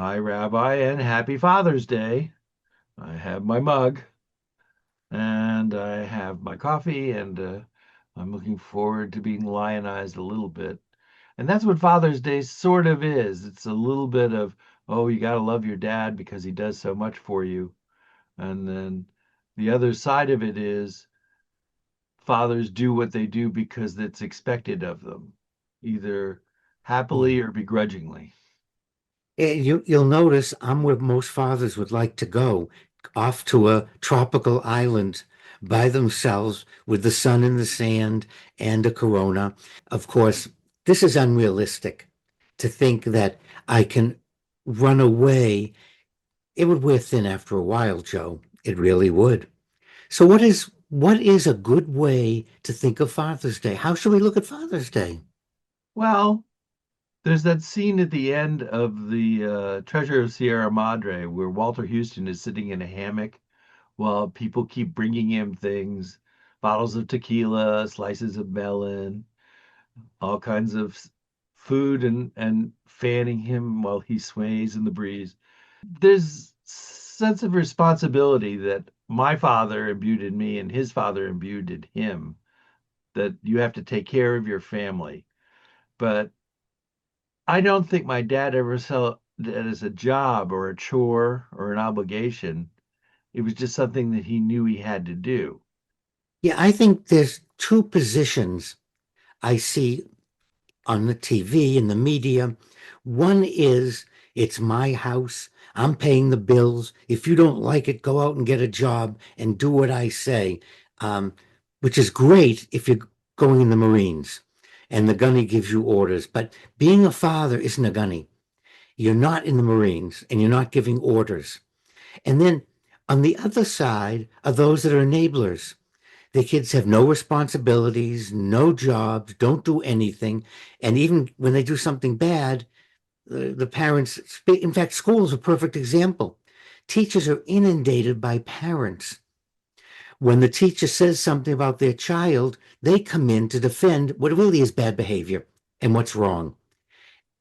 Hi, Rabbi, and happy Father's Day. I have my mug and I have my coffee, and I'm looking forward to being lionized a little bit. And that's what Father's Day sort of is. It's a little bit of, oh, you got to love your dad because he does so much for you. And then the other side of it is fathers do what they do because it's expected of them, either Yeah. happily or begrudgingly. You'll notice I'm where most fathers would like to go, off to a tropical island by themselves with the sun in the sand and a Corona. Of course, this is unrealistic to think that I can run away. It would wear thin after a while, Joe. It really would. So what is a good way to think of Father's Day? How should we look at Father's Day? Well, there's that scene at the end of the Treasure of Sierra Madre where Walter Houston is sitting in a hammock while people keep bringing him things, bottles of tequila, slices of melon, all kinds of food, and fanning him while he sways in the breeze. There's sense of responsibility that my father imbued in me and his father imbued in him, that you have to take care of your family. But I don't think my dad ever saw it as a job or a chore or an obligation. It was just something that he knew he had to do. Yeah, I think there's two positions I see on the TV and the media. One is it's my house. I'm paying the bills. If you don't like it, go out and get a job and do what I say, um, which is great if you're going in the Marines and the gunny gives you orders. But being a father isn't a gunny. You're not in the Marines and you're not giving orders. And then on the other side are those that are enablers. The kids have no responsibilities, no jobs, don't do anything. And even when they do something bad, the parents, in fact, school is a perfect example. Teachers are inundated by parents. When the teacher says something about their child, they come in to defend what really is bad behavior and what's wrong.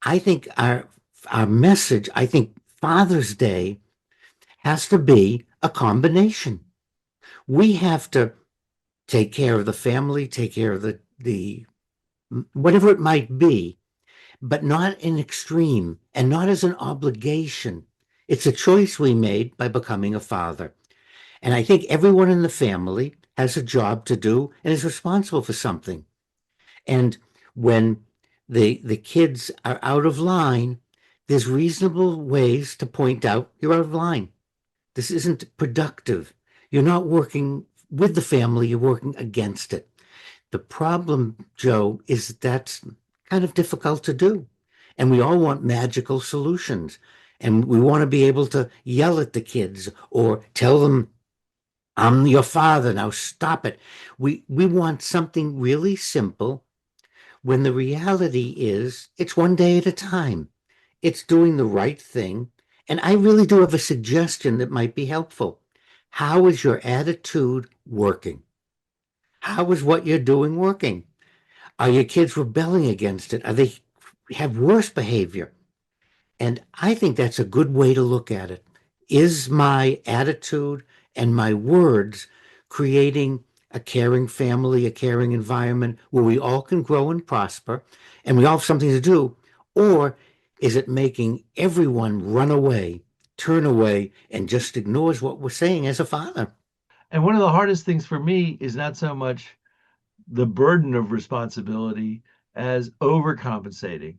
I think I think Father's Day has to be a combination. We have to take care of the family, take care of the whatever it might be, but not in extreme and not as an obligation. It's a choice we made by becoming a father. And I think everyone in the family has a job to do and is responsible for something. And when the kids are out of line, there's reasonable ways to point out you're out of line. This isn't productive. You're not working with the family, you're working against it. The problem, Joe, is that's kind of difficult to do. And we all want magical solutions. And we want to be able to yell at the kids or tell them, I'm your father, now stop it. We want something really simple when the reality is it's one day at a time. It's doing the right thing. And I really do have a suggestion that might be helpful. How is your attitude working? How is what you're doing working? Are your kids rebelling against it? Are they have worse behavior? And I think that's a good way to look at it. Is my attitude and my words creating a caring family, a caring environment where we all can grow and prosper and we all have something to do? Or is it making everyone run away, turn away, and just ignores what we're saying as a father? And one of the hardest things for me is not so much the burden of responsibility as overcompensating.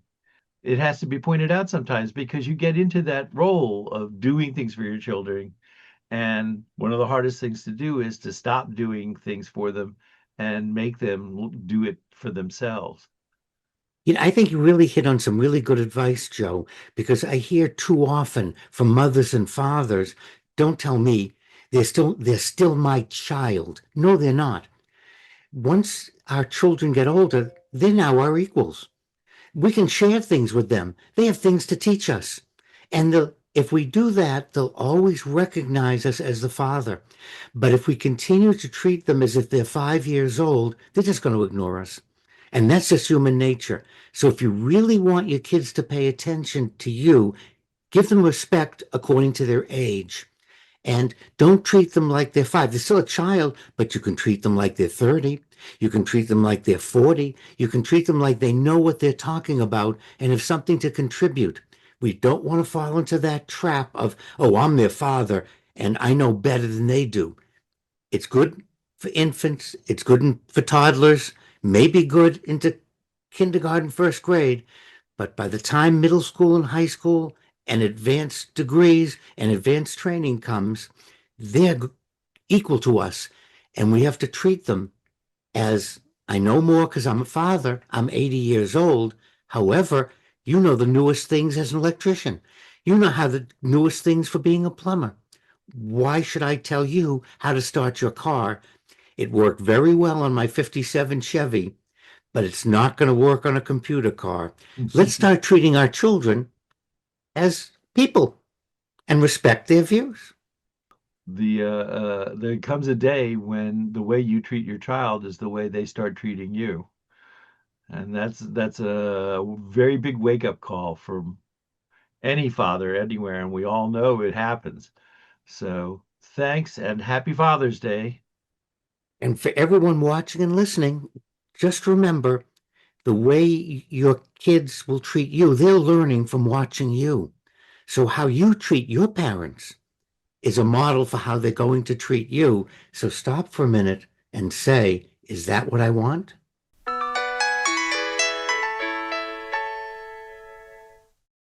It has to be pointed out sometimes because you get into that role of doing things for your children. And one of the hardest things to do is to stop doing things for them and make them do it for themselves. I think you really hit on some really good advice, Joe, because I hear too often from mothers and fathers, don't tell me they're still my child. No, they're not. Once our children get older, they're now our equals. We can share things with them. They have things to teach us. And if we do that, they'll always recognize us as the father. But if we continue to treat them as if they're 5 years old, they're just going to ignore us. And that's just human nature. So if you really want your kids to pay attention to you, Give them respect according to their age. And don't treat them like they're five. They're still a child, but you can treat them like they're 30. You can treat them like they're 40. You can treat them like they know what they're talking about and have something to contribute. We don't want to fall into that trap of, oh, I'm their father and I know better than they do. It's good for infants, it's good for toddlers, maybe good into kindergarten, first grade, but by the time middle school and high school and advanced degrees and advanced training comes, they're equal to us. And we have to treat them as I know more because I'm a father. I'm 80 years old. However, you know the newest things as an electrician. You know how the newest things for being a plumber. Why should I tell you how to start your car? It worked very well on my 57 Chevy, but it's not going to work on a computer car. Let's start treating our children as people and respect their views. There comes a day when the way you treat your child is the way they start treating you. And that's a very big wake up call for any father anywhere, and we all know it happens. So thanks and happy Father's Day. And for everyone watching and listening, just remember the way your kids will treat you, they're learning from watching you. So, how you treat your parents is a model for how they're going to treat you. So, stop for a minute and say, is that what I want?